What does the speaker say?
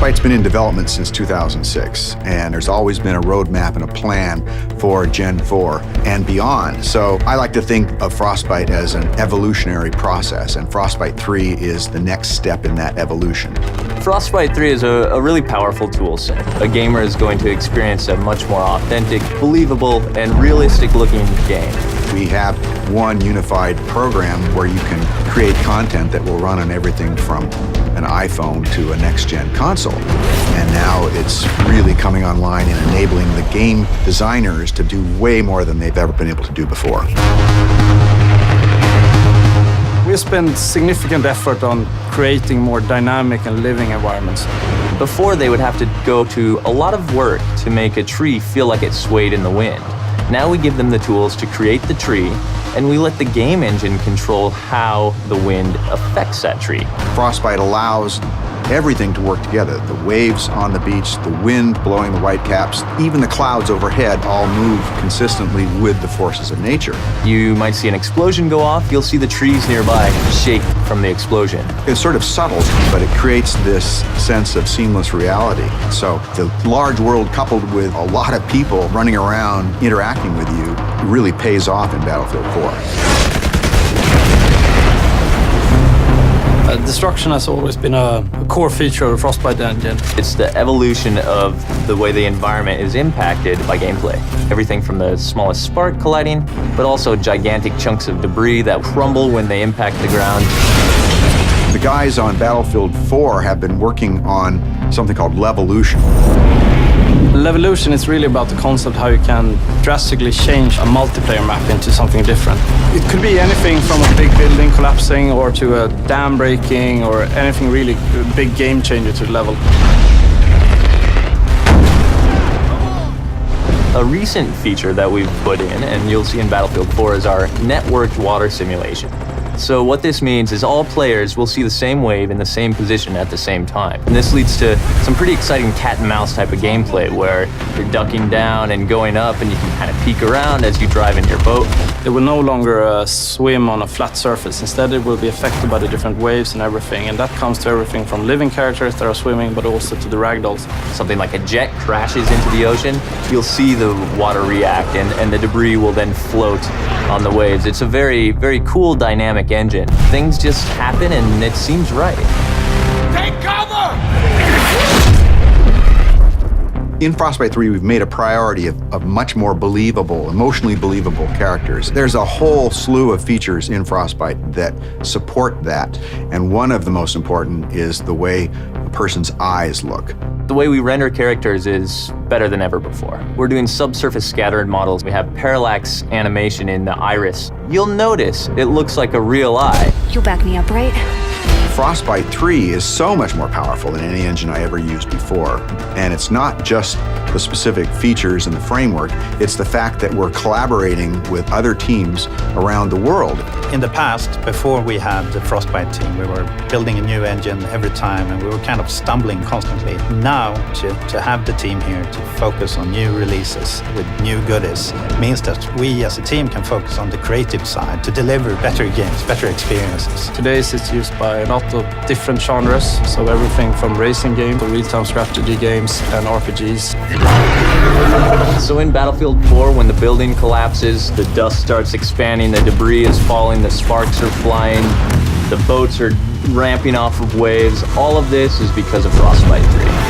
Frostbite's been in development since 2006, and there's always been a roadmap and a plan for Gen 4 and beyond. So I like to think of Frostbite as an evolutionary process, and Frostbite 3 is the next step in that evolution. Frostbite 3 is a really powerful tool set. A gamer is going to experience a much more authentic, believable, and realistic-looking game. We have one unified program where you can create content that will run on everything from an iPhone to a next-gen console. And now it's really coming online and enabling the game designers to do way more than they've ever been able to do before. We spend significant effort on creating more dynamic and living environments. Before, they would have to go to a lot of work to make a tree feel like it swayed in the wind. Now we give them the tools to create the tree, and we let the game engine control how the wind affects that tree. Frostbite allows everything to work together. The waves on the beach, the wind blowing the whitecaps, even the clouds overhead all move consistently with the forces of nature. You might see an explosion go off, you'll see the trees nearby shake from the explosion. It's sort of subtle, but it creates this sense of seamless reality. So the large world coupled with a lot of people running around interacting with you really pays off in Battlefield 4. Destruction has always been a core feature of the Frostbite engine. It's the evolution of the way the environment is impacted by gameplay. Everything from the smallest spark colliding, but also gigantic chunks of debris that crumble when they impact the ground. The guys on Battlefield 4 have been working on something called Levolution. Levolution is really about the concept how you can drastically change a multiplayer map into something different. It could be anything from a big building collapsing or to a dam breaking or anything really big game changer to the level. A recent feature that we've put in, and you'll see in Battlefield 4, is our networked water simulation. So what this means is all players will see the same wave in the same position at the same time. And this leads to some pretty exciting cat and mouse type of gameplay where you're ducking down and going up and you can kind of peek around as you drive in your boat. It will no longer swim on a flat surface. Instead, it will be affected by the different waves and everything. And that comes to everything from living characters that are swimming, but also to the ragdolls. Something like a jet crashes into the ocean, you'll see the water react and the debris will then float on the waves. It's a very, very cool dynamic engine. Things just happen and it seems right. Take cover! In Frostbite 3, we've made a priority of much more believable, emotionally believable characters. There's a whole slew of features in Frostbite that support that, and one of the most important is the way a person's eyes look. The way we render characters is better than ever before. We're doing subsurface scattered models. We have parallax animation in the iris. You'll notice it looks like a real eye. You'll back me up, right? Frostbite 3 is so much more powerful than any engine I ever used before. And it's not just the specific features and the framework, it's the fact that we're collaborating with other teams around the world. In the past, before we had the Frostbite team, we were building a new engine every time and we were kind of stumbling constantly. Now, to have the team here to focus on new releases with new goodies means that we as a team can focus on the creative side to deliver better games, better experiences. Today it's used by a lot of different genres, so everything from racing games to real-time strategy games and RPGs. So in Battlefield 4, when the building collapses, the dust starts expanding, the debris is falling, the sparks are flying, the boats are ramping off of waves, all of this is because of Frostbite 3.